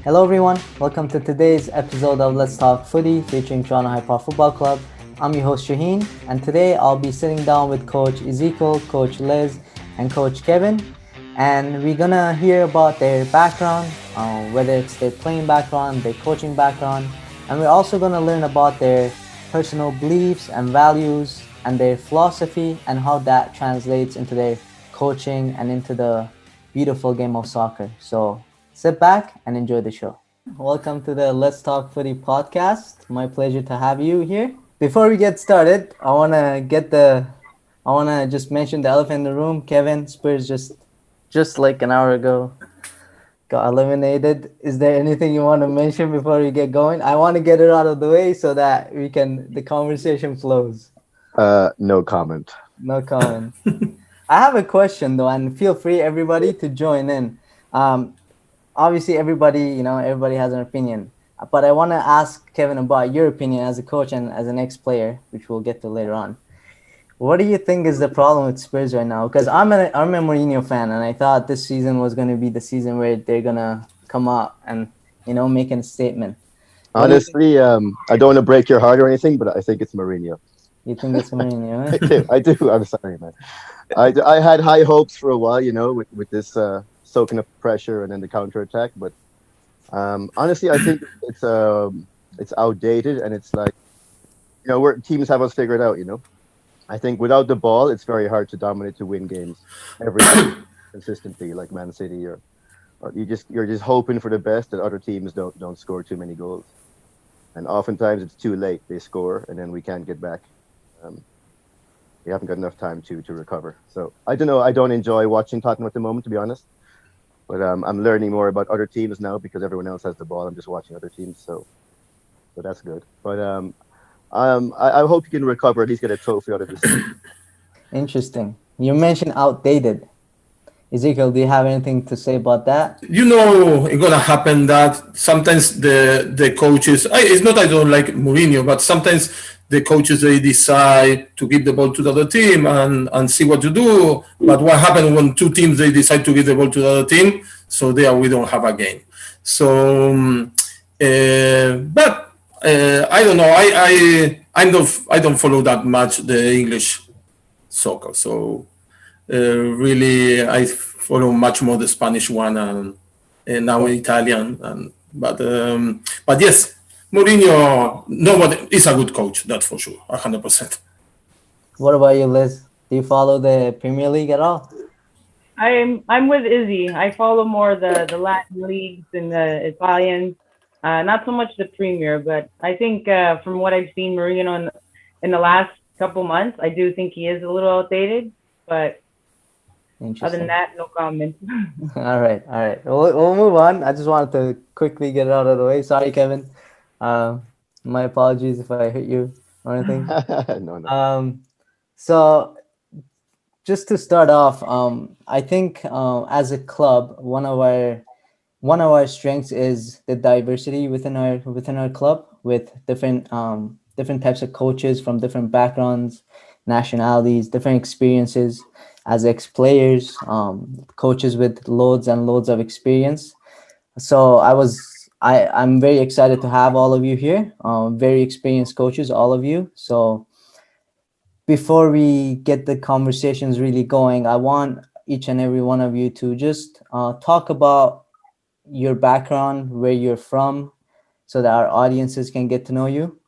Hello everyone, welcome to today's episode of Let's Talk Footy featuring Toronto High Park Football Club. I'm your host Shaheen, and today I'll be sitting down with Coach Ezequiel, Coach Liz, and Coach Kevin, and we're gonna hear about their background, whether it's their playing background, their coaching background, and we're also gonna learn about their personal beliefs and values and their philosophy and how that translates into their coaching and into the beautiful game of soccer. So sit back and enjoy the show. Welcome to the Let's Talk Footy podcast. My pleasure to have you here. Before we get started, I wanna just mention the elephant in the room. Kevin, Spurs just like an hour ago got eliminated. Is there anything you want to mention before we get going? I want to get it out of the way so that the conversation flows. No comment. No comment. I have a question though, and feel free everybody to join in. Obviously everybody has an opinion, but I want to ask Kevin about your opinion as a coach and as an ex-player, which we'll get to later on. What do you think is the problem with Spurs right now? Because I'm a Mourinho fan, and I thought this season was going to be the season where they're gonna come out and make a statement. Honestly, I don't want to break your heart or anything, but I think it's Mourinho. You think it's Mourinho? I do. I'm sorry, man. I had high hopes for a while, with this soaking up pressure and then the counterattack. But honestly, I think it's outdated, and it's like where teams have us figured out. I think without the ball, it's very hard to dominate, to win games every time consistently, like Man City, or you're just hoping for the best that other teams don't score too many goals, and oftentimes it's too late. They score and then we can't get back. We haven't got enough time to recover. So I don't know. I don't enjoy watching Tottenham at the moment, to be honest. But I'm learning more about other teams now because everyone else has the ball. I'm just watching other teams, so that's good. But I hope he can recover, at least get a trophy out of this. Interesting. You mentioned outdated. Ezequiel, do you have anything to say about that? It's gonna happen that sometimes the coaches. It's not I don't like Mourinho, but sometimes the coaches they decide to give the ball to the other team and see what to do. But what happens when two teams they decide to give the ball to the other team? So there we don't have a game. So, but. I don't know. I don't follow that much the English soccer. So really, I follow much more the Spanish one and now Italian. But yes, Mourinho. Nobody is a good coach. That's for sure. 100%. What about you, Liz? Do you follow the Premier League at all? I'm with Izzy. I follow more the Latin leagues and the Italians. Not so much the Premier, but I think from what I've seen Mourinho in the last couple months, I do think he is a little outdated. But other than that, no comment. All right. We'll move on. I just wanted to quickly get it out of the way. Sorry, Kevin. My apologies if I hurt you or anything. No. So just to start off, I think as a club, one of our strengths is the diversity within our club, with different types of coaches from different backgrounds, nationalities, different experiences as ex-players, coaches with loads and loads of experience. So I'm very excited to have all of you here, very experienced coaches, all of you. So before we get the conversations really going, I want each and every one of you to just talk about your background, where you're from, so that our audiences can get to know you,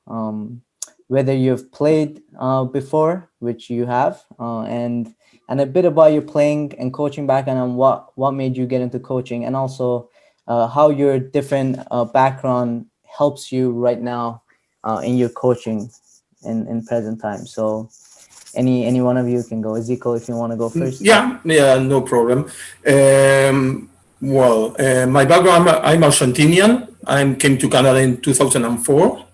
whether you've played before, which you have, and a bit about your playing and coaching background, and what made you get into coaching, and also how your different background helps you right now in your coaching in present time. So any one of you can go. Ezequiel, if you want to go first. Yeah, no problem. My background, I'm Argentinian. I came to Canada in 2004.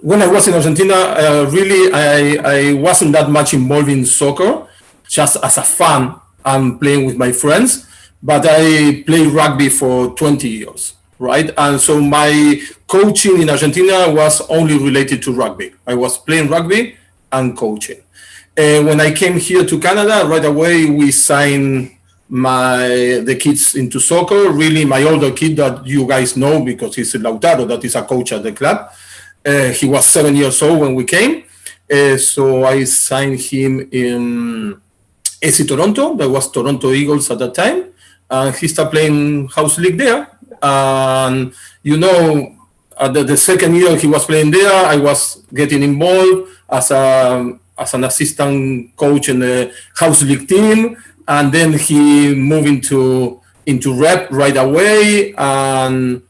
When I was in Argentina, really, I wasn't that much involved in soccer, just as a fan and playing with my friends. But I played rugby for 20 years, right? And so my coaching in Argentina was only related to rugby. I was playing rugby and coaching. When I came here to Canada, right away we signed the kids into soccer. Really, my older kid that you guys know because he's Lautaro, that is a coach at the club. He was 7 years old when we came. So I signed him in AC Toronto. That was Toronto Eagles at that time. And he started playing house league there. And, the second year he was playing there, I was getting involved as an assistant coach in the house league team. And then he moved into rep right away. And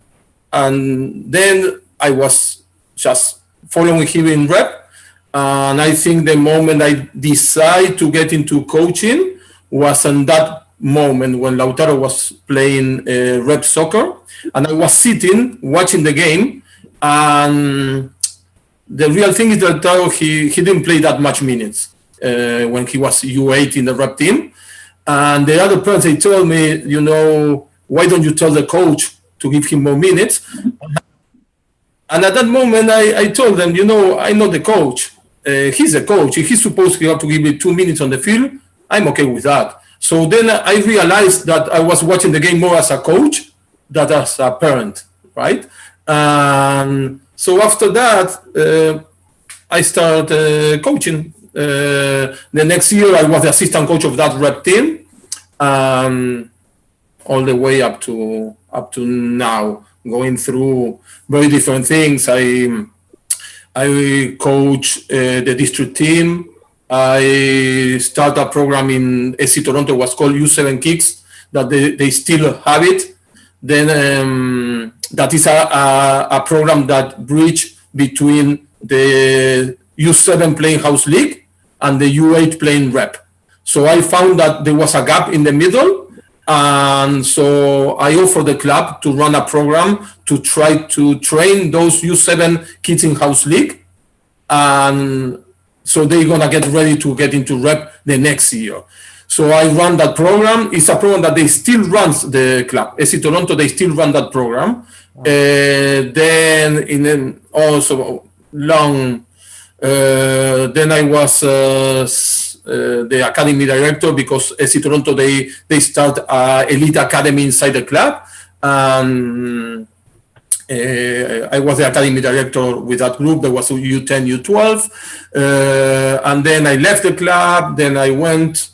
then I was just following him in rep. And I think the moment I decided to get into coaching was in that moment when Lautaro was playing rep soccer. And I was sitting, watching the game. And the real thing is that Lautaro, he didn't play that much minutes when he was U8 in the rep team. And the other parents, they told me, why don't you tell the coach to give him more minutes? And at that moment, I told them, I know the coach. He's a coach. If he's supposed to have to give me 2 minutes on the field, I'm okay with that. So then I realized that I was watching the game more as a coach than as a parent, right? So after that, I started coaching. The next year, I was the assistant coach of that rep team, all the way up to now, going through very different things. I coach the district team. I started a program in AC Toronto, was called U7 Kicks, that they still have it. Then that is a program that bridge between the U7 playing house league and the U8 playing rep. So I found that there was a gap in the middle. And so I offered the club to run a program to try to train those U7 kids in house league. And so they're going to get ready to get into rep the next year. So I run that program. It's a program that they still runs the club. AC Toronto, they still run that program. Then in also long, then I was the academy director because AC Toronto, they start elite academy inside the club. I was the academy director with that group. There was U10, U12. And then I left the club. Then I went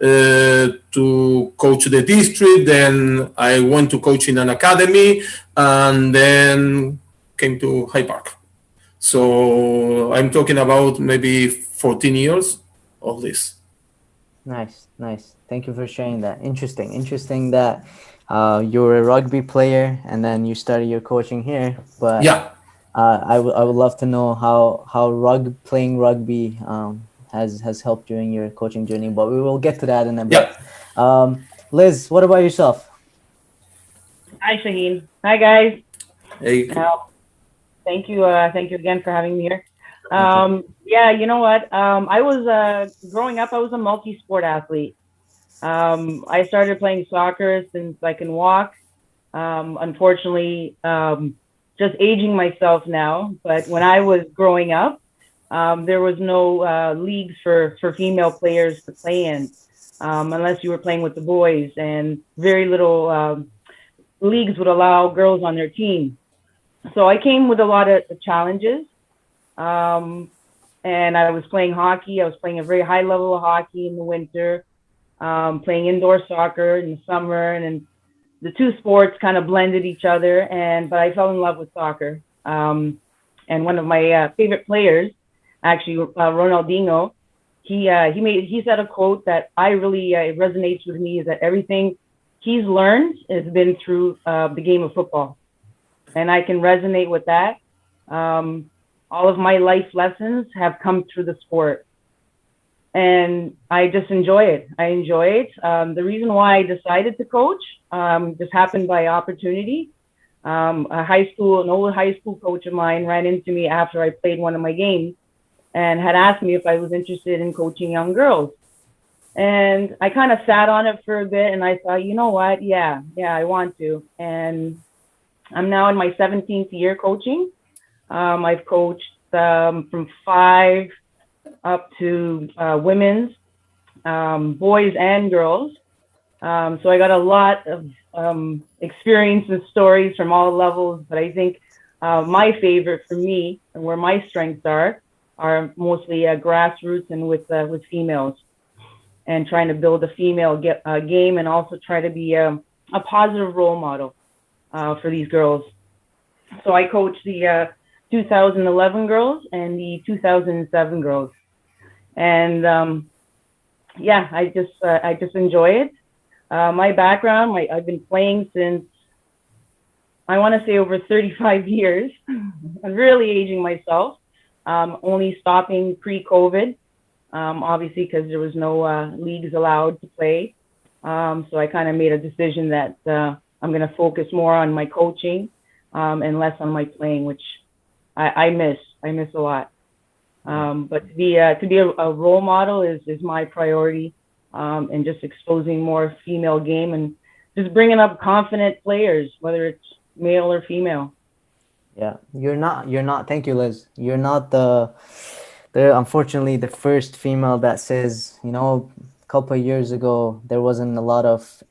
to coach the district. Then I went to coach in an academy. And then came to High Park. So I'm talking about maybe 14 years of this. Nice. Thank you for sharing that. Interesting that you were a rugby player and then you started your coaching here. But yeah, I would love to know how playing rugby has helped you in your coaching journey. But we will get to that in a bit. Yeah. Liz, what about yourself? Hi, Shaheen. Hi, guys. Hey. Thank you again for having me here. Yeah, you know what? I was growing up. I was a multi-sport athlete. I started playing soccer since I can walk. Unfortunately, just aging myself now. But when I was growing up, there was no leagues for female players to play in, unless you were playing with the boys, and very little leagues would allow girls on their team. So I came with a lot of challenges. And I was playing hockey. I was playing a very high level of hockey in the winter, playing indoor soccer in the summer, and then the two sports kind of blended each other. But I fell in love with soccer. And one of my favorite players, actually, Ronaldinho, he said a quote that I really resonates with me, is that everything he's learned has been through the game of football. And I can resonate with that. All of my life lessons have come through the sport. And I just enjoy it. The reason why I decided to coach just happened by opportunity. An old high school coach of mine ran into me after I played one of my games and had asked me if I was interested in coaching young girls. And I kind of sat on it for a bit and I thought, you know what? Yeah, I want to. And I'm now in my 17th year coaching. I've coached from 5 up to women's, boys and girls. So I got a lot of experience and stories from all levels. But I think my favorite for me and where my strengths are mostly grassroots and with females, and trying to build a female game, and also try to be a positive role model for these girls. So I coach the 2011 girls and the 2007 girls, and yeah, I just enjoy it. My background, I've been playing since, I want to say, over 35 years. I'm really aging myself. Only stopping pre-COVID, obviously, because there was no leagues allowed to play. So I kind of made a decision that I'm going to focus more on my coaching and less on my playing, which I miss. I miss a lot. But to be a role model is my priority, and just exposing more female game and just bringing up confident players, whether it's male or female. Yeah, you're not. Thank you, Liz. You're not the unfortunately the first female that says, a couple of years ago there wasn't a lot of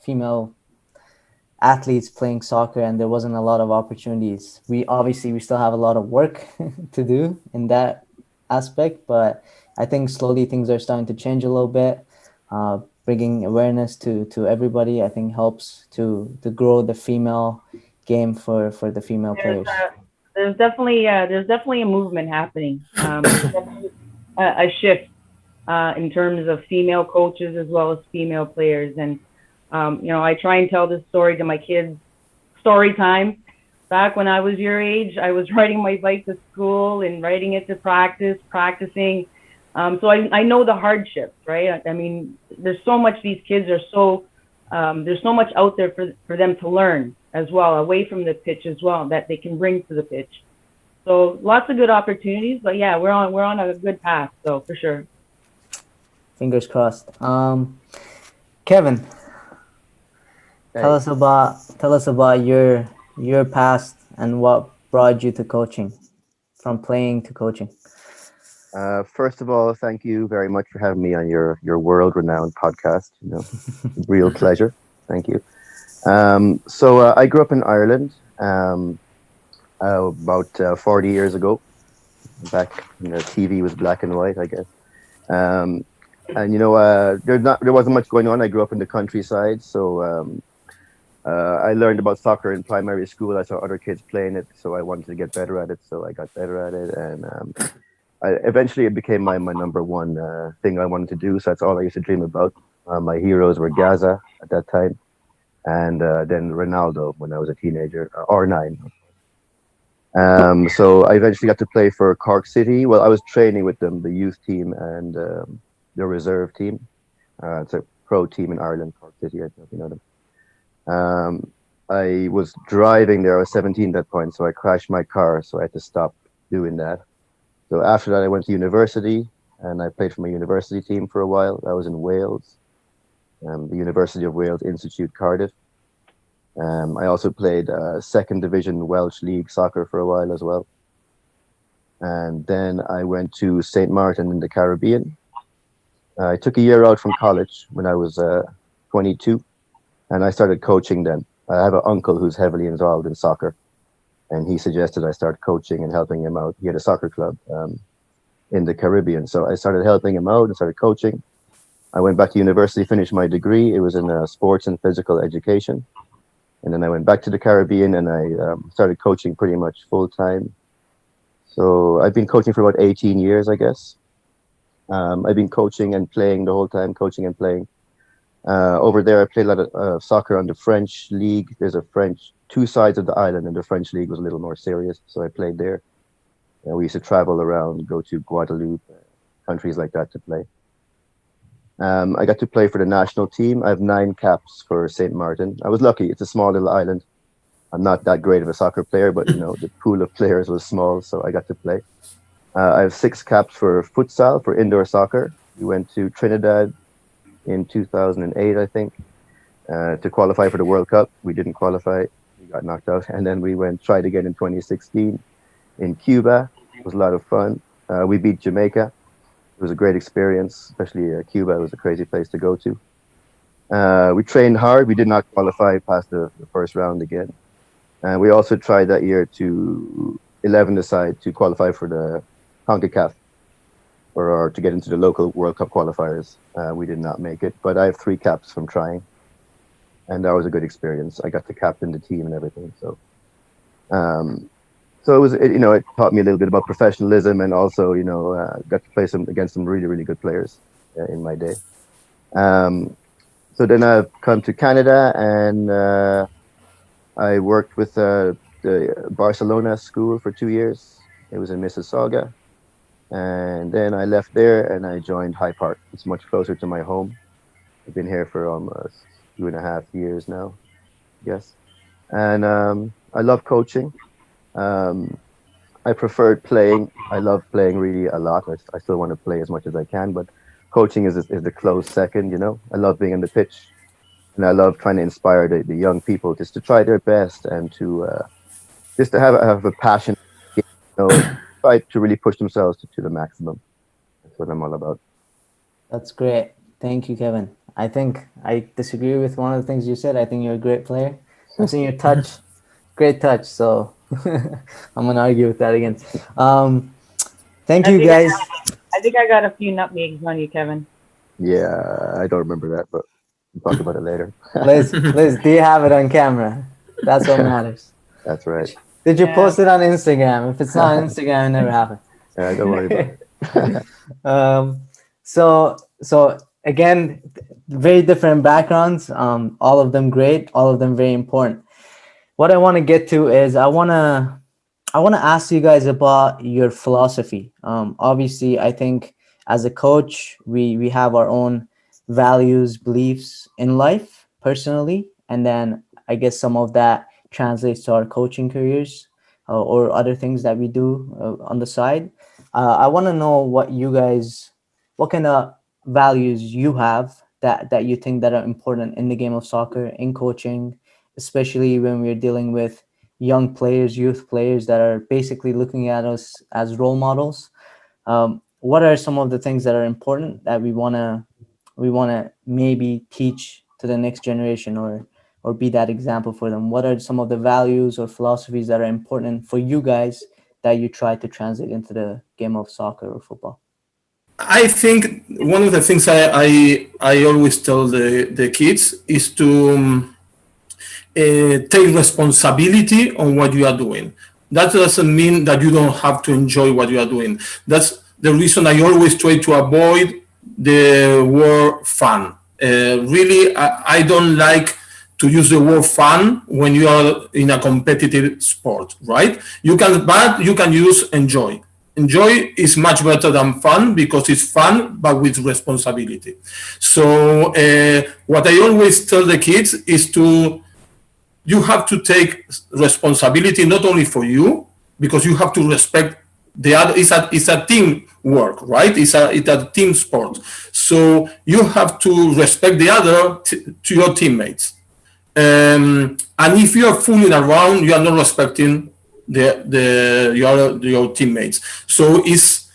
female athletes playing soccer and there wasn't a lot of opportunities. We still have a lot of work to do in that aspect, but I think slowly things are starting to change a little bit. Bringing awareness to everybody, I think, helps to grow the female game for the female There's players. there's definitely a movement happening. There's definitely a shift in terms of female coaches as well as female players. And I try and tell this story to my kids. Story time. Back when I was your age, I was riding my bike to school and riding it to practicing. So I know the hardships, right? I mean, there's so much, these kids are so, there's so much out there for them to learn as well, away from the pitch as well, that they can bring to the pitch. So lots of good opportunities, but yeah, we're on a good path, so for sure. Fingers crossed. Kevin, tell Hey, us about your past and what brought you to coaching, from playing to coaching. first of all, thank you very much for having me on your world-renowned podcast. Real pleasure. Thank you. So I grew up in Ireland about 40 years ago, back when the TV was black and white, I guess. Um, and there wasn't much going on. I grew up in the countryside, so I learned about soccer in primary school. I saw other kids playing it, so I wanted to get better at it. So I got better at it, and eventually it became my number one thing I wanted to do. So that's all I used to dream about. My heroes were Gaza at that time, and then Ronaldo when I was a teenager, or nine. So I eventually got to play for Cork City. Well, I was training with them, the youth team and the reserve team. It's a pro team in Ireland, Cork City. I don't know if you know them. I was driving there. I was 17 at that point, so I crashed my car. So I had to stop doing that. So after that, I went to university and I played for my university team for a while. I was in Wales, the University of Wales Institute, Cardiff. I also played second division Welsh League soccer for a while as well. And then I went to St. Martin in the Caribbean. I took a year out from college when I was 22, and I started coaching then. I have an uncle who's heavily involved in soccer, and he suggested I start coaching and helping him out. He had a soccer club in the Caribbean, so I started helping him out and started coaching. I went back to university, finished my degree. It was in sports and physical education. And then I went back to the Caribbean and I started coaching pretty much full time. So I've been coaching for about 18 years, I guess. I've been coaching and playing the whole time, coaching and playing. Over there, I played a lot of soccer on the French league. There's a French, two sides of the island, and the French league was a little more serious. So I played there. We used to travel around, go to Guadeloupe, countries like that to play. I got to play for the national team. I have 9 caps for St. Martin. I was lucky. It's a small little island. I'm not that great of a soccer player, but the pool of players was small, so I got to play. I have 6 caps for futsal, for indoor soccer. We went to Trinidad in 2008, I think, to qualify for the World Cup. We didn't qualify. We got knocked out. And then we tried again in 2016 in Cuba. It was a lot of fun. We beat Jamaica. It was a great experience, especially Cuba. It was a crazy place to go to. We trained hard. We did not qualify past the first round again. And we also tried that year to 11 aside to qualify for the CONCACAF or to get into the local World Cup qualifiers. We did not make it, but I have 3 caps from trying, and that was a good experience. I got to captain the team and everything. So it was, it taught me a little bit about professionalism, and also, got to play against some really, really good players in my day. So then I've come to Canada, and I worked with the Barcelona school for 2 years. It was in Mississauga. And then I left there and I joined High Park. It's much closer to my home. I've been here for almost 2.5 years now, I guess. And I love coaching. I preferred playing. I love playing really a lot. I still want to play as much as I can, but coaching is the close second, I love being on the pitch. And I love trying to inspire the young people just to try their best and to just to have a passion, try to really push themselves to the maximum. That's what I'm all about. That's great. Thank you, Kevin. I think I disagree with one of the things you said. I think you're a great player. I've seen your touch, great touch. So I'm gonna argue with that again. Thank you, guys. I think I got a few nutmegs on you, Kevin. Yeah, I don't remember that, but we'll talk about it later. Liz, do you have it on camera? That's what matters. That's right. Did you post it on Instagram? If it's not on Instagram, it never happened. Yeah, don't worry about it. So again, very different backgrounds. All of them great. All of them very important. What I want to get to is I want to ask you guys about your philosophy. Obviously, I think as a coach, we have our own values, beliefs in life personally, and then I guess some of that translates to our coaching careers or other things that we do on the side. I want to know what kind of values you have that you think that are important in the game of soccer, in coaching, especially when we're dealing with young players, youth players that are basically looking at us as role models. What are some of the things that are important that we want to maybe teach to the next generation or be that example for them? What are some of the values or philosophies that are important for you guys that you try to translate into the game of soccer or football? I think one of the things I always tell the kids is to take responsibility on what you are doing. That doesn't mean that you don't have to enjoy what you are doing. That's the reason I always try to avoid the word fun. Really, I don't like to use the word fun when you are in a competitive sport, right? You can use enjoy. Enjoy is much better than fun because it's fun, but with responsibility. So what I always tell the kids is you have to take responsibility not only for you, because you have to respect the other. It's a team work, right? It's a team sport. So you have to respect the other to your teammates. And if you are fooling around, you are not respecting your teammates. So it's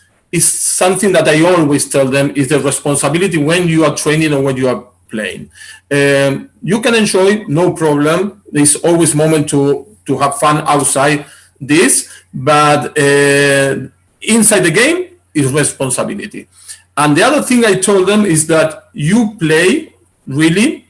something that I always tell them is the responsibility when you are training or when you are playing. You can enjoy, no problem. There's always moment to have fun outside this, but inside the game is responsibility. And the other thing I told them is that you play really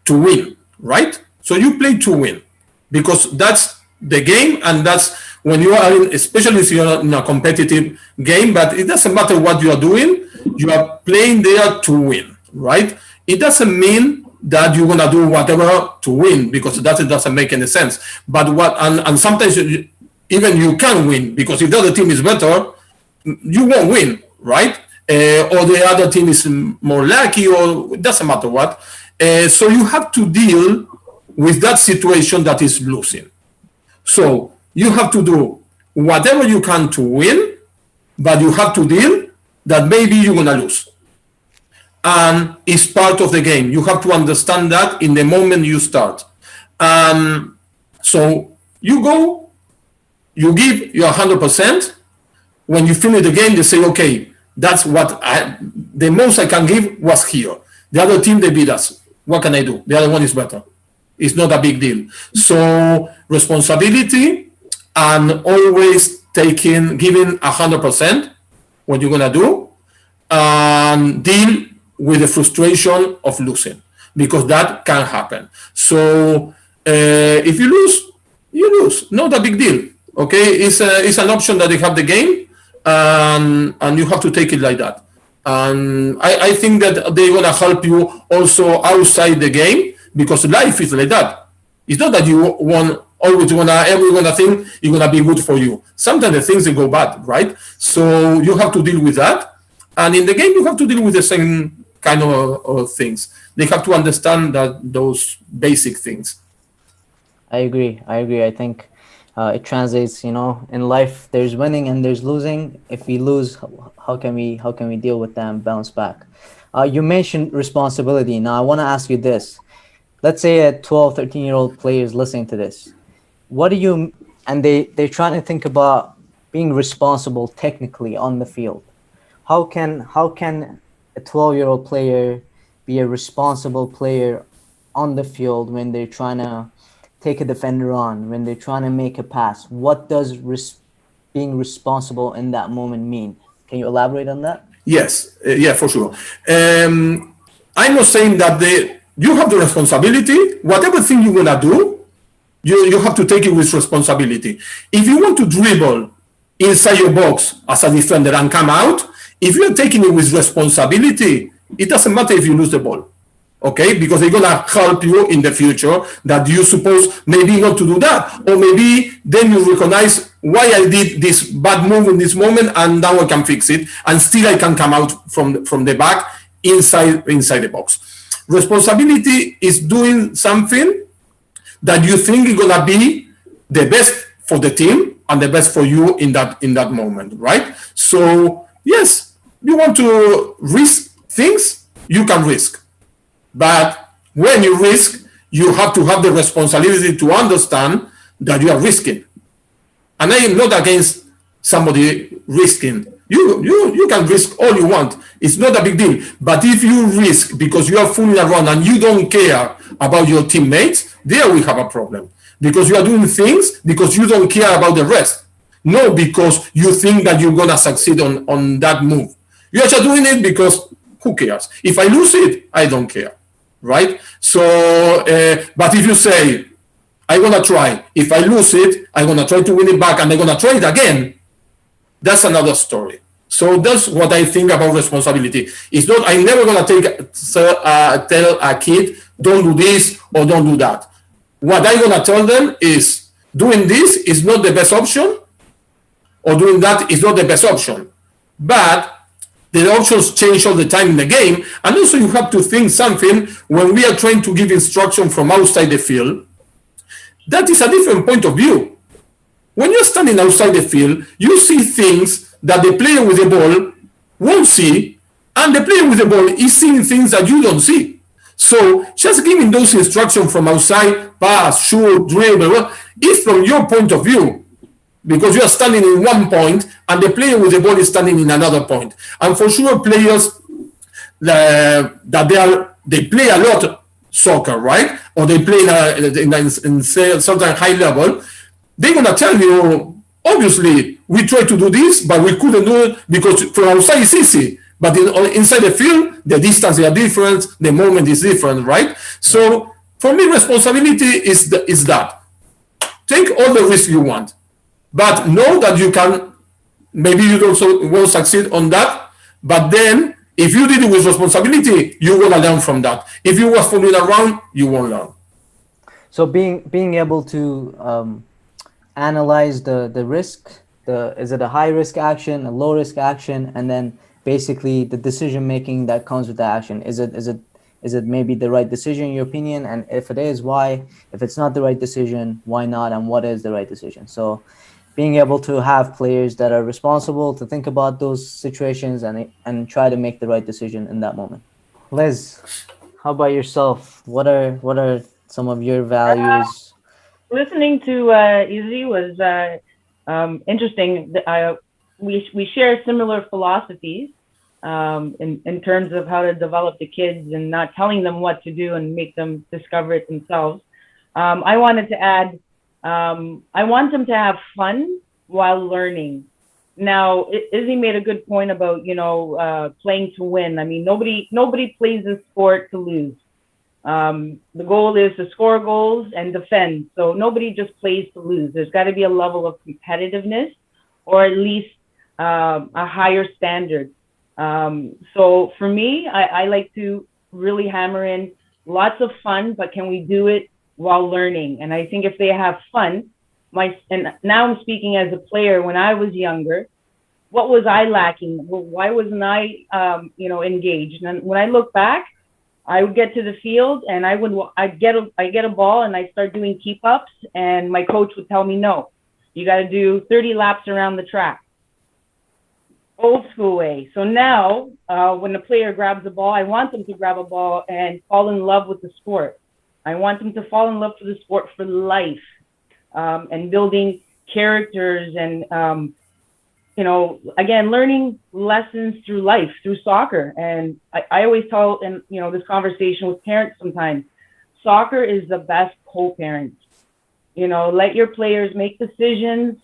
to win, right? So you play to win because that's the game, and that's when you are in, especially if you're in a competitive game, but it doesn't matter what you are doing, you are playing there to win, right? It doesn't mean that you're gonna do whatever to win because that doesn't make any sense. But and sometimes even you can win because if the other team is better, you won't win, right? Or the other team is more lucky, or it doesn't matter what. So you have to deal with that situation that is losing. So you have to do whatever you can to win, but you have to deal that maybe you're gonna lose. And it's part of the game. You have to understand that in the moment you start. So you go, you give your 100%. When you finish the game, they say, okay, that's what the most I can give was here. The other team, they beat us. What can I do? The other one is better. It's not a big deal. So responsibility and always giving 100% what you're gonna do, and deal with the frustration of losing, because that can happen. So if you lose, you lose. Not a big deal. Okay, it's an option that you have the game, and you have to take it like that. And I think that they're gonna help you also outside the game, because life is like that. It's not that you always gonna think it's gonna be good for you. Sometimes the things they go bad, right? So you have to deal with that. And in the game, you have to deal with the same kind of things. They have to understand those basic things. I agree. I think it translates. In life, there's winning and there's losing. If we lose, how can we deal with them, bounce back? You mentioned responsibility. Now I want to ask you this. Let's say a 12, 13-year-old player is listening to this. And they're trying to think about being responsible technically on the field. How can a 12-year-old player be a responsible player on the field when they're trying to take a defender on, when they're trying to make a pass? What does being responsible in that moment mean? Can you elaborate on that? Yes, yeah, for sure. I'm not saying that you have the responsibility. Whatever thing you're gonna do, you have to take it with responsibility. If you want to dribble inside your box as a defender and come out, if you're taking it with responsibility, it doesn't matter if you lose the ball. Okay, because they're gonna help you in the future that you suppose maybe not to do that, or maybe then you recognize why I did this bad move in this moment, and now I can fix it, and still I can come out from the back inside the box. Responsibility is doing something that you think is gonna be the best for the team and the best for you in that moment, right? So yes, you want to risk things, you can risk. But when you risk, you have to have the responsibility to understand that you are risking. And I am not against somebody risking. You can risk all you want. It's not a big deal. But if you risk because you are fooling around and you don't care about your teammates, there we have a problem. Because you are doing things because you don't care about the rest. No, because you think that you're going to succeed on that move. You are just doing it because who cares? If I lose it, I don't care. Right? So, but if you say, I'm going to try. If I lose it, I'm going to try to win it back and I'm going to try it again. That's another story. So that's what I think about responsibility. It's not, I'm never going to tell a kid, don't do this or don't do that. What I'm going to tell them is doing this is not the best option, or doing that is not the best option. But the options change all the time in the game. And also you have to think something when we are trying to give instruction from outside the field. That is a different point of view. When you're standing outside the field, you see things that the player with the ball won't see, and the player with the ball is seeing things that you don't see. So just giving those instructions from outside, pass, shoot, dribble, is from your point of view, because you are standing in one point and the player with the ball is standing in another point. And for sure, players they play a lot soccer, right? Or they play in certain high level. They're gonna tell you, obviously, we try to do this, but we couldn't do it because from outside it's easy. But inside the field, the distance is different, the moment is different, right? So for me, responsibility is that. Take all the risk you want, but know that you can. Maybe you won't succeed on that, but then if you did it with responsibility, you're gonna learn from that. If you were fooling around, you won't learn. So being able to analyze the risk, is it a high risk action, a low risk action, and then basically the decision making that comes with the action. Is it maybe the right decision in your opinion? And if it is, why? If it's not the right decision, why not? And what is the right decision? So being able to have players that are responsible to think about those situations and try to make the right decision in that moment. Liz, how about yourself? What are some of your values? Listening to Izzy was interesting. We share similar philosophies. in terms of how to develop the kids and not telling them what to do and make them discover it themselves. I wanted to add, I want them to have fun while learning. Now, Izzy made a good point about, playing to win. I mean, nobody plays this sport to lose. The goal is to score goals and defend. So nobody just plays to lose. There's got to be a level of competitiveness, or at least a higher standard. So for me, I like to really hammer in lots of fun, but can we do it while learning? And I think if they have fun, and now I'm speaking as a player. When I was younger, what was I lacking? Well, why wasn't I, engaged? And when I look back, I would get to the field and I'd get a ball and I'd start doing keep ups, and my coach would tell me, no, you got to do 30 laps around the track. Old school way. So now, when a player grabs a ball, I want them to grab a ball and fall in love with the sport. I want them to fall in love with the sport for life, and building characters and, again, learning lessons through life, through soccer. And I always tell, in this conversation with parents sometimes, soccer is the best co-parent. Let your players make decisions,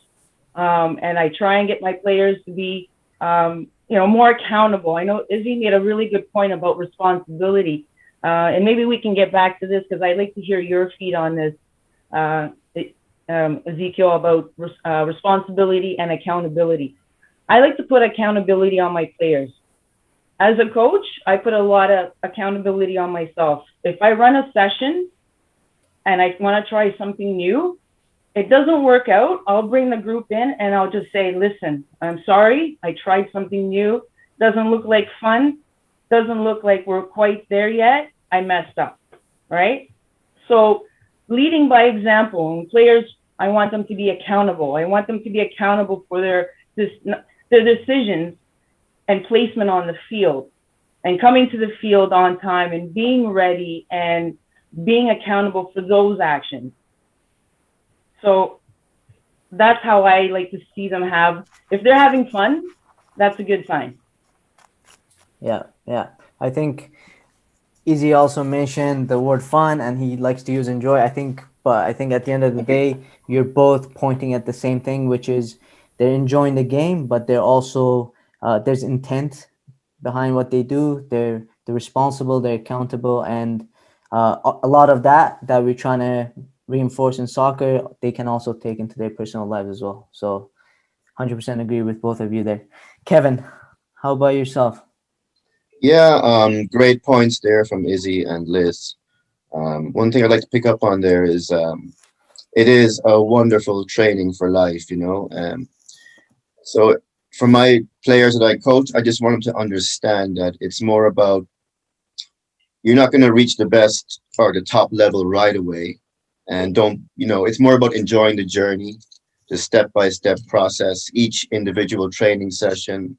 and I try and get my players to be more accountable. I know Izzy made a really good point about responsibility, and maybe we can get back to this because I'd like to hear your feed on this, Ezequiel, about responsibility and accountability. I like to put accountability on my players. As a coach, I put a lot of accountability on myself. If I run a session and I want to try something new, it doesn't work out, I'll bring the group in and I'll just say, listen, I'm sorry, I tried something new. Doesn't look like fun. Doesn't look like we're quite there yet. I messed up, right? So leading by example, and players, I want them to be accountable. I want them to be accountable for their decisions and placement on the field, and coming to the field on time and being ready and being accountable for those actions. So that's how I like to see them have. If they're having fun, that's a good sign. Yeah. I think Izzy also mentioned the word fun, and he likes to use enjoy. But I think at the end of the day, you're both pointing at the same thing, which is they're enjoying the game, but they're also there's intent behind what they do. They're responsible, they're accountable, and a lot of that we're trying to reinforce in soccer, they can also take into their personal lives as well. So 100% agree with both of you there. Kevin, how about yourself? Yeah, great points there from Izzy and Liz. One thing I'd like to pick up on there is it is a wonderful training for life, So for my players that I coach, I just want them to understand that it's more about, you're not going to reach the best or the top level right away. And it's more about enjoying the journey, the step-by-step process, each individual training session,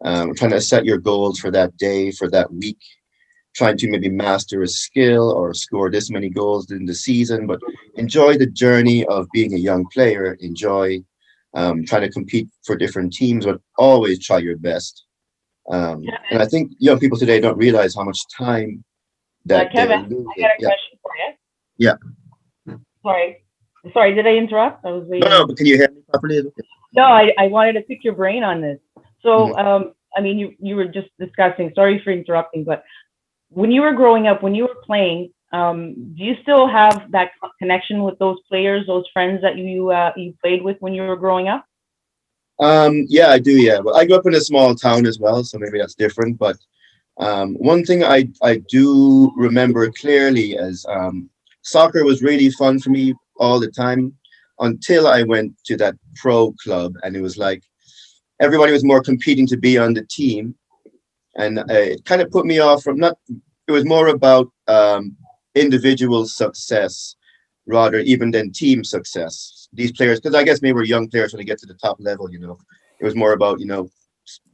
trying to set your goals for that day, for that week, trying to maybe master a skill or score this many goals in the season, but enjoy the journey of being a young player, enjoy trying to compete for different teams, but always try your best. And I think young people today don't realize how much time that Kevin, they're losing. I got a question for you. Yeah. Sorry, did I interrupt? I was waiting. No, but can you hear me properly? No, I wanted to pick your brain on this. So, you were just discussing, sorry for interrupting, but when you were growing up, when you were playing, do you still have that connection with those players, those friends that you played with when you were growing up? Yeah, I do. Yeah, well, I grew up in a small town as well, so maybe that's different. But one thing I do remember clearly is soccer was really fun for me all the time until I went to that pro club, and it was like everybody was more competing to be on the team, and it kind of put me off from not. It was more about individual success rather even than team success. These players, because I guess maybe we're young players when they get to the top level, it was more about,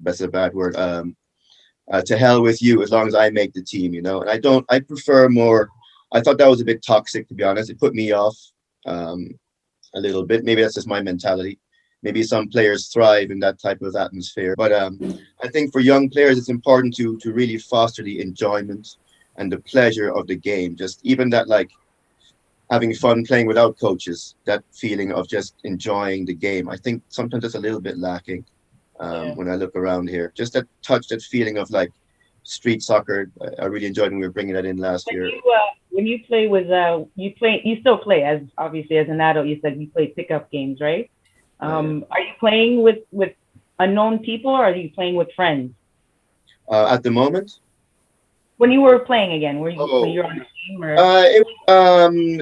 that's a bad word, to hell with you as long as I make the team, and I prefer more. I thought that was a bit toxic, to be honest. It put me off a little bit. Maybe that's just my mentality. maybe some players thrive in that type of atmosphere. But I think for young players, it's important to really foster the enjoyment and the pleasure of the game. Just even that, like having fun playing without coaches, that feeling of just enjoying the game. I think sometimes it's a little bit lacking when I look around here. Just that touch, that feeling of like street soccer. I really enjoyed when we were bringing that in last year. When you play with you still play as obviously as an adult. You said you play pickup games, right? Are you playing with unknown people, or are you playing with friends? At the moment, when you were playing again, were you on a team or?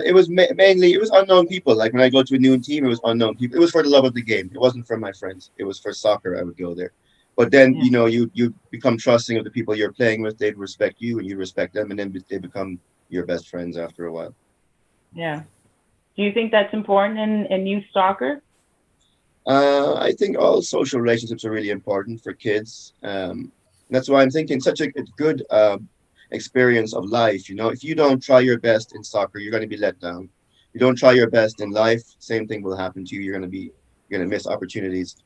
It was mainly it was unknown people. Like when I go to a new team, it was unknown people. It was for the love of the game. It wasn't for my friends. It was for soccer. I would go there. But then you become trusting of the people you're playing with. They respect you, and you respect them, and then they become your best friends after a while. Yeah. Do you think that's important in youth soccer? I think all social relationships are really important for kids. That's why I'm thinking such a good experience of life. You know, if you don't try your best in soccer, you're going to be let down. You don't try your best in life, same thing will happen to you. You're going to miss opportunities.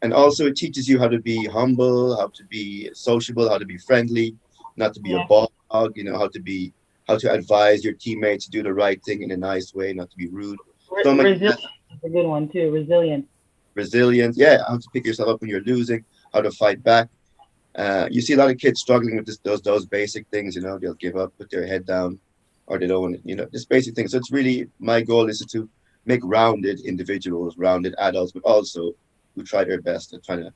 And also it teaches you how to be humble, how to be sociable, how to be friendly, not to be a ball hog, how to advise your teammates to do the right thing in a nice way, not to be rude. Resilience is a good one too. Resilience, yeah, how to pick yourself up when you're losing, how to fight back. You see a lot of kids struggling with those basic things. They'll give up, put their head down, or they don't want to, just basic things. So it's really, my goal is to make rounded individuals, rounded adults, but also who try their best at trying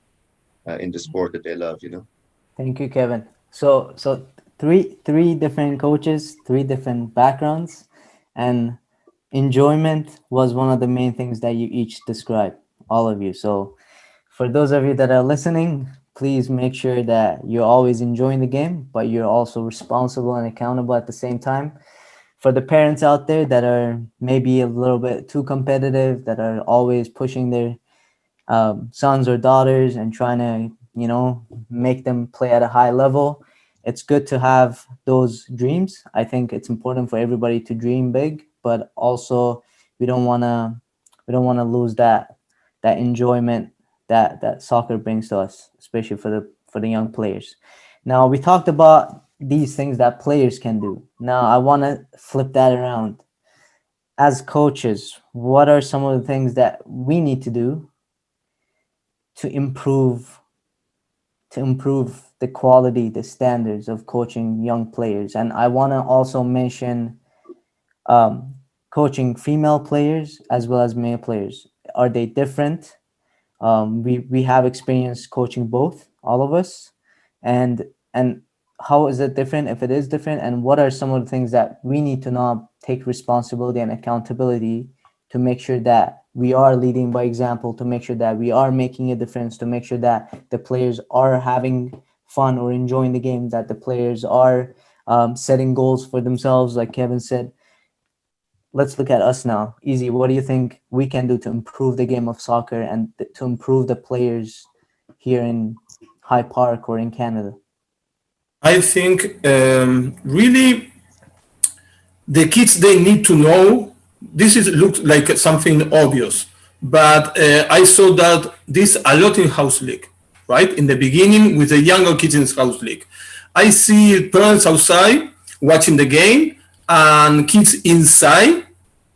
to in the sport that they love. Thank you, Kevin. So three different coaches, three different backgrounds, and enjoyment was one of the main things that you each described, all of you. So for those of you that are listening, please make sure that you're always enjoying the game, but you're also responsible and accountable at the same time. For the parents out there that are maybe a little bit too competitive, that are always pushing their sons or daughters and trying to, make them play at a high level, it's good to have those dreams. I think it's important for everybody to dream big, but also we don't want to lose that enjoyment that soccer brings to us, especially for the young players. Now, we talked about these things that players can do. Now I want to flip that around. As coaches, what are some of the things that we need to do to improve the quality, the standards of coaching young players? And I want to also mention coaching female players as well as male players. Are they different? We have experience coaching both, all of us, and how is it different, if it is different, and what are some of the things that we need to now take responsibility and accountability to make sure that we are leading by example, to make sure that we are making a difference, to make sure that the players are having fun or enjoying the game, that the players are setting goals for themselves, like Kevin said. Let's look at us now. Easy, what do you think we can do to improve the game of soccer and to improve the players here in Hyde Park or in Canada? I think really the kids, they need to know, looks like something obvious, but I saw that this a lot in house league, right? In the beginning with the younger kids in house league. I see parents outside watching the game and kids inside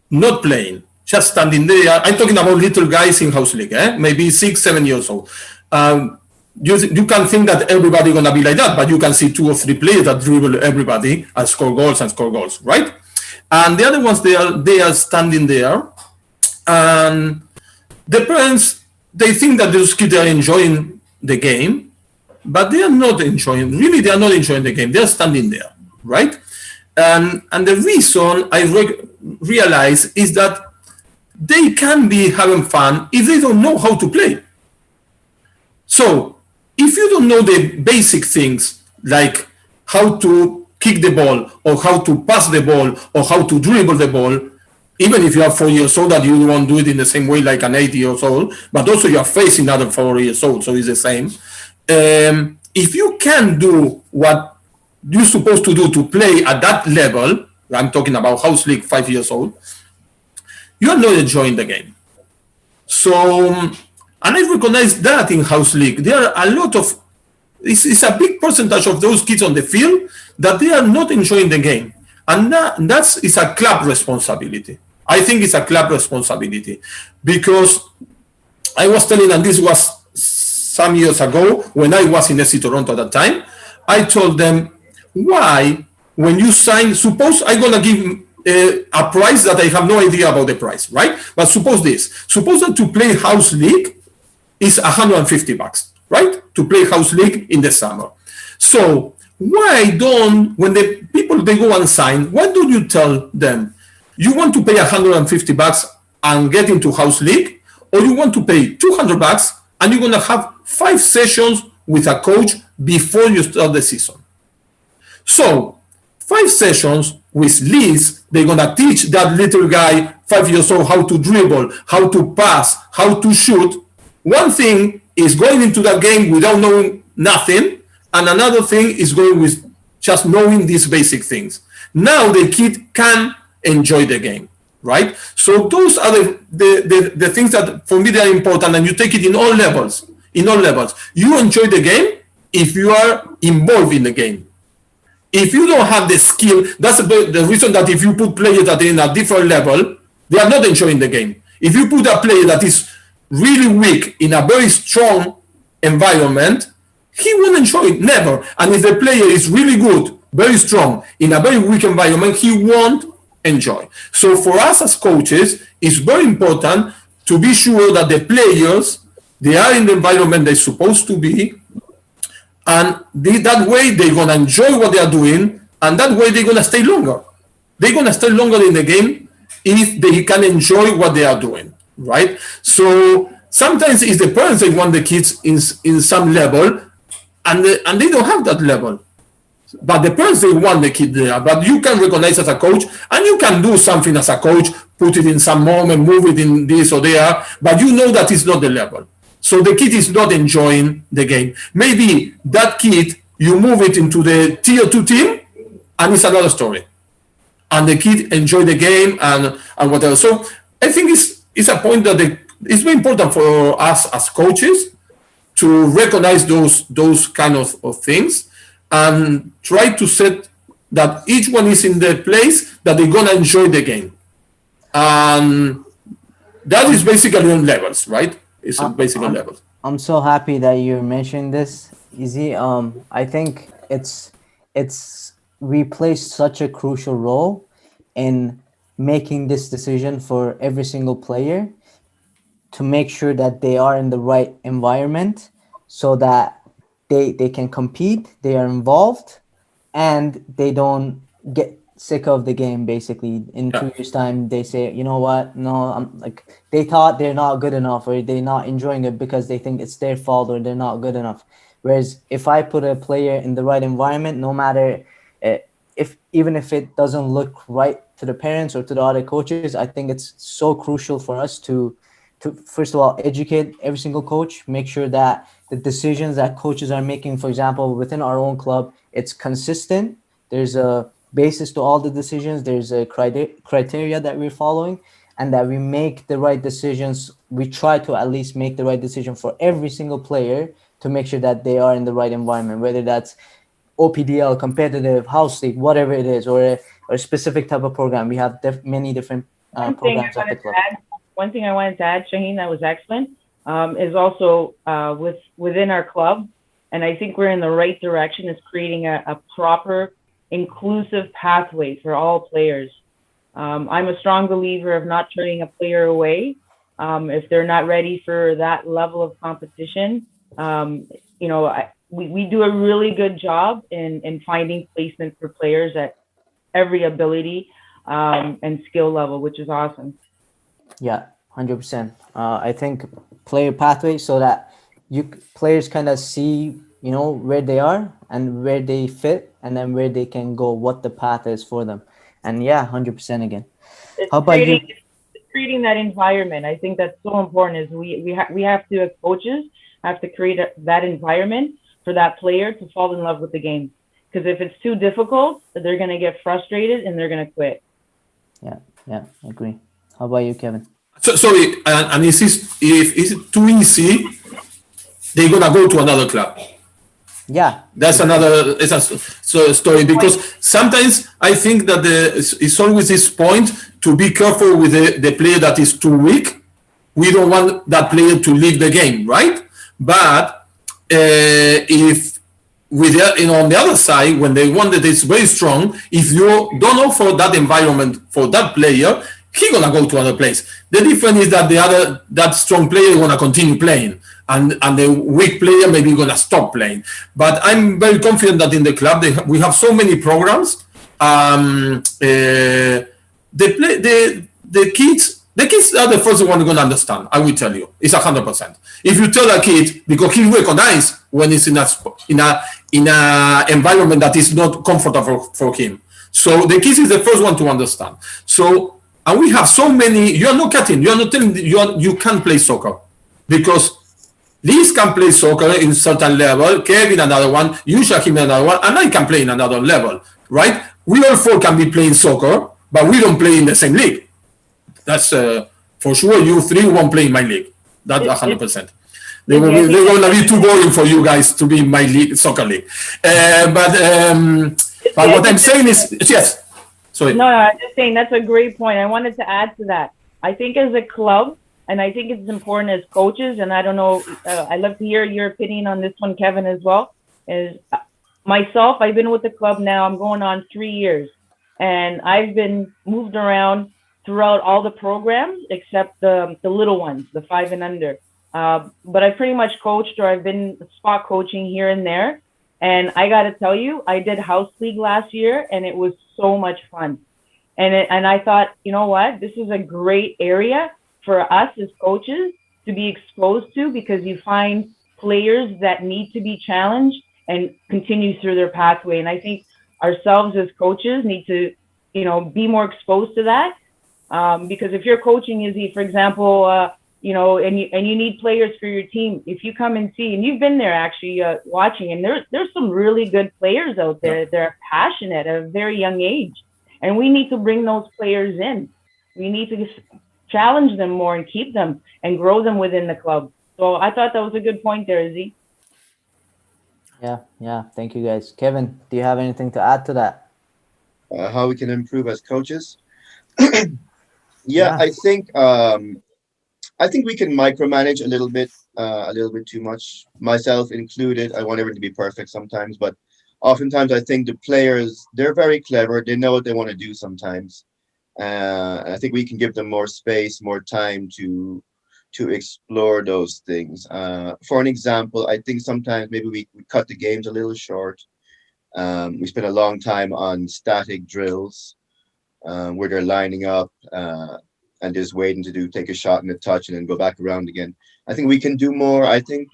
not playing, just standing there. I'm talking about little guys in house league, maybe 6-7 years old. You can think that everybody gonna be like that, but you can see 2 or 3 players that dribble everybody and score goals, right? And the other ones, they are standing there, and the parents, they think that those kids are enjoying the game, but they are not enjoying. Really, they are not enjoying the game. They are standing there, right? And the reason I realize is that they can be having fun if they don't know how to play. So if you don't know the basic things like how to kick the ball or how to pass the ball or how to dribble the ball, even if you are 4 years old, that you won't do it in the same way like an 8 years old, but also you are facing other 4 years old, so it's the same. If you can do what you're supposed to do to play at that level, I'm talking about house league 5 years old, you are not enjoying the game. So And I recognize that in house league. There are a lot of, it's a big percentage of those kids on the field that they are not enjoying the game. And that's a club responsibility. I think it's a club responsibility, because I was telling, and this was some years ago when I was in FC Toronto at that time, I told them, why, when you sign, suppose I'm going to give a price that I have no idea about the price, right? But suppose that to play house league is $150, right? To play house league in the summer. So why don't, when the people, they go and sign, why don't you tell them, you want to pay $150 and get into house league, or you want to pay $200 and you're going to have 5 sessions with a coach before you start the season. So 5 sessions with Liz, they're going to teach that little guy, 5 years old, how to dribble, how to pass, how to shoot. One thing is going into that game without knowing nothing, and another thing is going with just knowing these basic things. Now the kid can enjoy the game, right? So those are the things that for me they are important, and you take it in all levels. In all levels, you enjoy the game if you are involved in the game. If you don't have the skill, that's the reason that if you put players that are in a different level, they are not enjoying the game. If you put a player that is really weak in a very strong environment, he won't enjoy it, never. And if the player is really good, very strong, in a very weak environment, he won't enjoy. So for us as coaches, it's very important to be sure that the players, they are in the environment they're supposed to be, and that way they're going to enjoy what they are doing, and that way they're going to stay longer. They're going to stay longer in the game if they can enjoy what they are doing, right? So sometimes it's the parents that want the kids in some level, and they don't have that level. But the parents, they want the kid there. But you can recognize as a coach, and you can do something as a coach, put it in some moment, move it in this or there, but you know that it's not the level. So the kid is not enjoying the game. Maybe that kid, you move it into the tier 2 team, and it's another story. And the kid enjoy the game and whatever. So I think it's a point that it's very important for us as coaches to recognize those kind of things, and try to set that each one is in the place that they're going to enjoy the game. And that is basically on levels, right? It's basically on levels. I'm so happy that you mentioned this, Izzy. I think we play such a crucial role in making this decision for every single player to make sure that they are in the right environment so that they can compete, they are involved, and they don't get sick of the game. Basically, in 2 years' time, they say, you know what? No, they thought they're not good enough, or they're not enjoying it because they think it's their fault or they're not good enough. Whereas if I put a player in the right environment, no matter even if it doesn't look right to the parents or to the other coaches, I think it's so crucial for us to first of all educate every single coach, make sure that the decisions that coaches are making, for example, within our own club, it's consistent. There's a basis to all the decisions. There's a criteria that we're following, and that we make the right decisions. We try to at least make the right decision for every single player to make sure that they are in the right environment, whether that's OPDL, competitive, house league, whatever it is, or a specific type of program. We have many different programs at the club. One thing I wanted to add, Shaheen, that was excellent, is also within our club, and I think we're in the right direction, is creating a proper inclusive pathway for all players. I'm a strong believer of not turning a player away if they're not ready for that level of competition. We do a really good job in finding placement for players at every ability and skill level, which is awesome. Yeah, 100%. I think player pathway, so that players kind of see, where they are and where they fit, and then where they can go, what the path is for them. And yeah, 100% again. How about you? Creating that environment, I think that's so important. Is we have to, as coaches, have to create that environment for that player to fall in love with the game. Because if it's too difficult, they're going to get frustrated and they're going to quit. Yeah, I agree. How about you, Kevin? So, sorry, and if it's too easy, they're gonna go to another club. Yeah, That's another story, because sometimes I think that it's always this point to be careful with the player that is too weak. We don't want that player to leave the game, right? But if with on the other side, when they want that it's very strong, if you don't offer that environment for that player, he gonna go to other place. The difference is that that strong player gonna continue playing, and the weak player maybe gonna stop playing. But I'm very confident that in the club we have so many programs. The kids are the first one going to understand. I will tell you, it's 100%. If you tell a kid, because he recognize when it's in a environment that is not comfortable for him. So the kids is the first one to understand. So, and we have so many. You are not cutting. You are not telling. You can't play soccer because Liz can play soccer in certain level. Kevin another one. You Shahim another one, and I can play in another level. Right? We all four can be playing soccer, but we don't play in the same league. That's for sure. You three won't play in my league. That's 100%. They're going to be too boring for you guys to be in my league, soccer league. But what I'm saying is, yes. Sorry. No, I'm just saying that's a great point. I wanted to add to that. I think as a club, and I think it's important as coaches, and I don't know, I'd love to hear your opinion on this one, Kevin, as well. Is myself, I've been with the club now, I'm going on 3 years, and I've been moved around throughout all the programs except the little ones, the 5 and under. But I pretty much coached, or I've been spot coaching here and there. And I got to tell you, I did house league last year, and it was so much fun. And I thought, you know what, this is a great area for us as coaches to be exposed to, because you find players that need to be challenged and continue through their pathway. And I think ourselves as coaches need to, be more exposed to that. Because if you're coaching, Izzy, for example, and you need players for your team, if you come and see, and you've been there actually watching, and there's some really good players out there that are passionate at a very young age, and we need to bring those players in. We need to challenge them more and keep them and grow them within the club. So I thought that was a good point there, Izzy. Yeah. Thank you, guys. Kevin, do you have anything to add to that? How we can improve as coaches? Yeah, I think we can micromanage a little bit too much, myself included. I want everything to be perfect sometimes, but oftentimes I think the players, they're very clever. They know what they want to do sometimes. I think we can give them more space, more time to explore those things. For an example, I think sometimes maybe we cut the games a little short. We spend a long time on static drills. Where they're lining up and just waiting to take a shot and a touch and then go back around again. I think we can do more. I think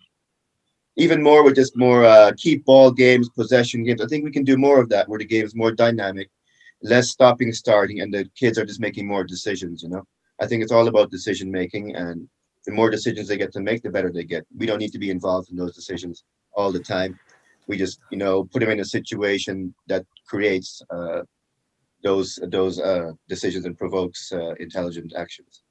even more with just more keep ball games, possession games. I think we can do more of that, where the game is more dynamic, less stopping, starting, and the kids are just making more decisions. I think it's all about decision making, and the more decisions they get to make, the better they get. We don't need to be involved in those decisions all the time. We just put them in a situation that creates those decisions and provokes intelligent actions.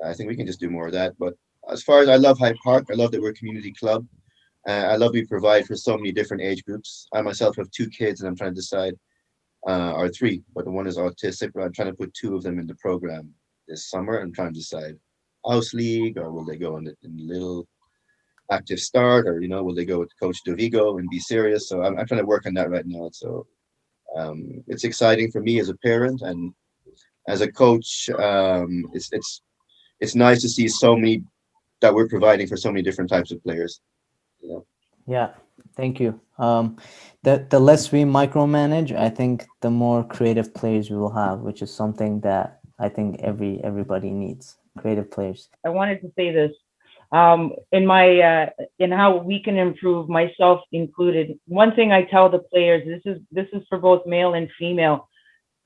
I think we can just do more of that. But as far as I love Hyde Park, I love that we're a community club. I love we provide for so many different age groups. I myself have 2 kids, and I'm trying to decide, or 3, but the one is autistic. But I'm trying to put 2 of them in the program this summer. I'm trying to decide house league, or will they go in little active start, or will they go with Coach DeVigo and be serious? So I'm trying to work on that right now. So. It's exciting for me as a parent, and as a coach. It's nice to see so many that we're providing for so many different types of players. Yeah, thank you. The less we micromanage, I think the more creative players we will have, which is something that I think everybody needs. Creative players. I wanted to say this. In how we can improve, myself included. One thing I tell the players, this is for both male and female,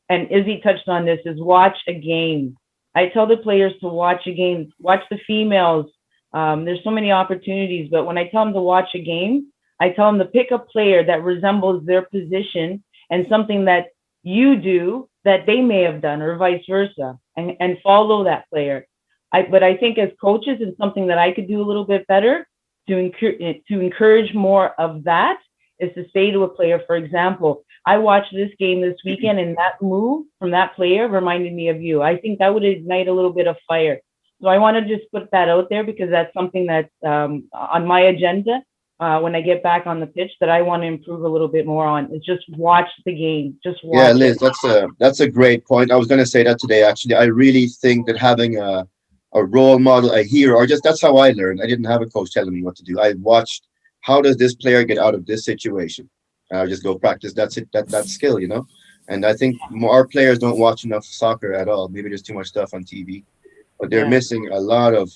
and Izzy touched on this, is watch a game. I tell the players to watch a game, watch the females. There's so many opportunities, but when I tell them to watch a game, I tell them to pick a player that resembles their position and something that you do that they may have done, or vice versa, and follow that player. But I think as coaches, it's something that I could do a little bit better to encourage more of that, is to say to a player, for example, I watched this game this weekend and that move from that player reminded me of you. I think that would ignite a little bit of fire. So I want to just put that out there because that's something that's on my agenda when I get back on the pitch that I want to improve a little bit more on. Is just watch the game. Just watch Yeah, Liz, it. that's a great point. I was going to say that today. Actually, I really think that having a role model, a hero, or just that's how I learned. I didn't have a coach telling me what to do. I watched how does this player get out of this situation. I just go practice. That's it. That skill, you know. And I think more players don't watch enough soccer at all. Maybe there's too much stuff on TV, but they're Yeah. missing a lot of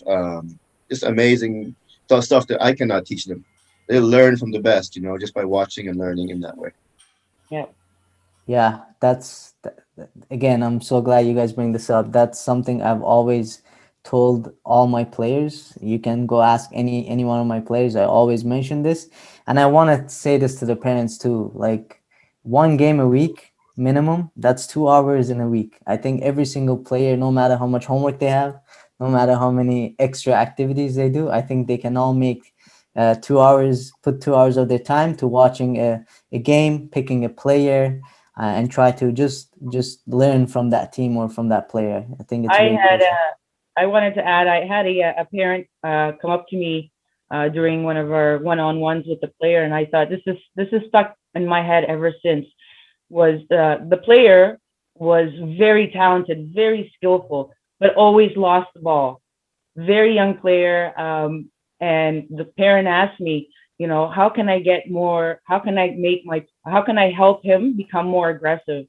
just amazing stuff that I cannot teach them. They'll learn from the best, you know, just by watching and learning in that way. Yeah. Yeah, again, I'm so glad you guys bring this up. That's something I've always told all my players. You can go ask any one of my players. I always mention this, and I want to say this to the parents too. Like, one game a week minimum, that's 2 hours in a week. I think every single player, no matter how much homework they have, no matter how many extra activities they do, I think they can all make 2 hours, put 2 hours of their time to watching a game, picking a player, and try to just learn from that team or from that player. I think it's really crucial. I wanted to add, I had a parent come up to me during one of our one-on-ones with the player, and I thought this is stuck in my head ever since. Was the player was very talented, very skillful, but always lost the ball. Very young player, and the parent asked me, you know, how can I get more? How can I help him become more aggressive?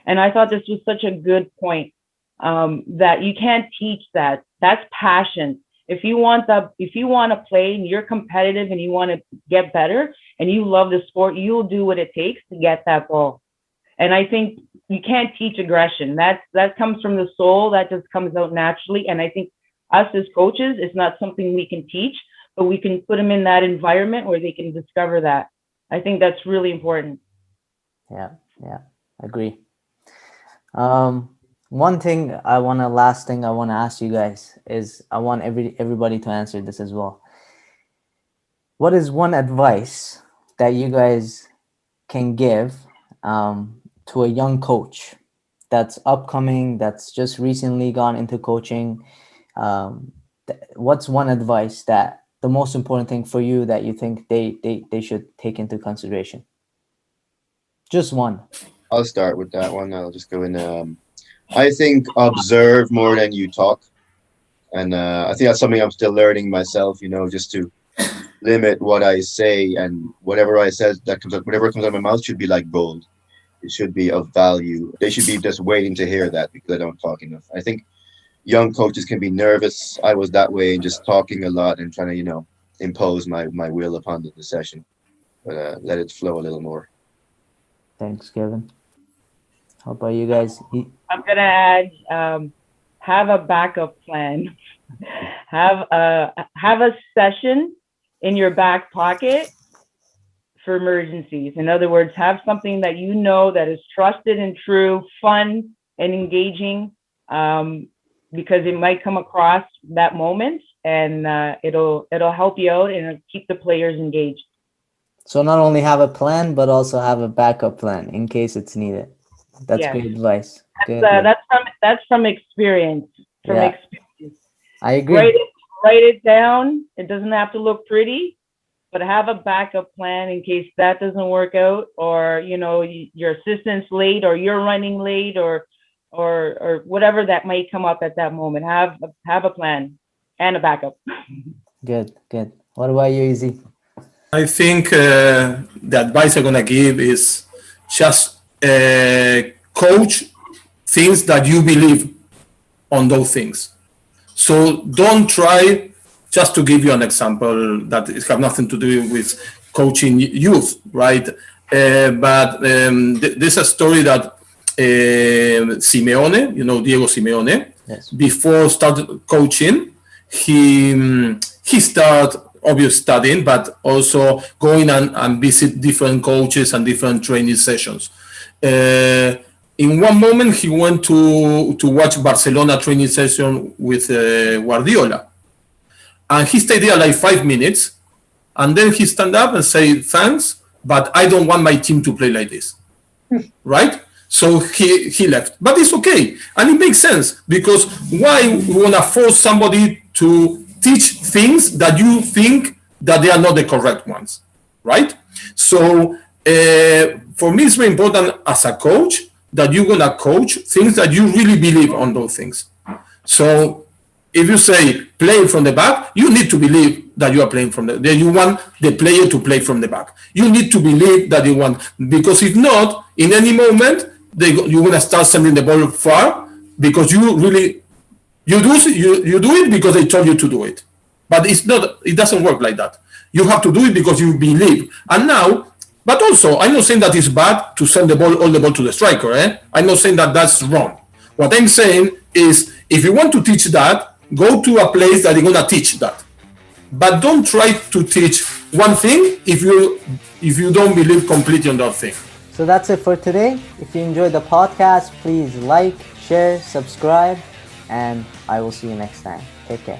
And I thought this was such a good point, that you can't teach that. That's passion. If you want to play and you're competitive and you want to get better and you love the sport, you'll do what it takes to get that ball. And I think you can't teach aggression. That comes from the soul. That just comes out naturally. And I think us as coaches, it's not something we can teach, but we can put them in that environment where they can discover that. I think that's really important. Yeah, agree. Last thing I want to ask you guys is, I want everybody to answer this as well. What is one advice that you guys can give to a young coach that's upcoming, that's just recently gone into coaching? What's one advice, that the most important thing for you that you think they should take into consideration? Just one. I'll start with that one. I'll just go in. I think observe more than you talk. And I think that's something I'm still learning myself, you know, just to limit what I say, and whatever I said whatever comes out of my mouth should be like gold. It should be of value. They should be just waiting to hear that, because I don't talk enough. I think young coaches can be nervous. I was that way, and just talking a lot and trying to, you know, impose my will upon the session. But let it flow a little more. Thanks, Kevin. How about you guys? I'm gonna add, have a backup plan. have a session in your back pocket for emergencies. In other words, have something that you know that is trusted and true, fun and engaging, because it might come across that moment, and it'll help you out and it'll keep the players engaged. So not only have a plan, but also have a backup plan in case it's needed. That's Yes. great advice. That's from experience. Experience. I agree. Write it down. It doesn't have to look pretty, but have a backup plan in case that doesn't work out, or, you know, your assistant's late, or you're running late, or whatever that might come up at that moment. Have a plan and a backup. Good. What about you, Izzy? I think the advice I'm gonna give is just coach things that you believe on those things. So don't try, just to give you an example that it have nothing to do with coaching youth, right? But there's a story that Simeone, you know, Diego Simeone, Yes. before started coaching, he started obvious studying, but also going and visit different coaches and different training sessions. in one moment he went to watch Barcelona training session with Guardiola, and he stayed there like 5 minutes, and then he stand up and say thanks, but I don't want my team to play like this, right? So he left, but it's okay, and it makes sense, because why we wanna force somebody to teach things that you think that they are not the correct ones, right? So for me, it's very important as a coach that you're gonna coach things that you really believe on those things. So if you say play from the back, you need to believe that you are playing from that you want the player to play from the back. You need to believe that you want, because if not, in any moment you're gonna start sending the ball far, because you really you do it because they told you to do it. But it's not. It doesn't work like that. You have to do it because you believe. And now, but also, I'm not saying that it's bad to send all the ball to the striker. I'm not saying that that's wrong. What I'm saying is, if you want to teach that, go to a place that you're gonna teach that. But don't try to teach one thing if you don't believe completely on that thing. So that's it for today. If you enjoyed the podcast, please like, share, subscribe, and I will see you next time. Take care.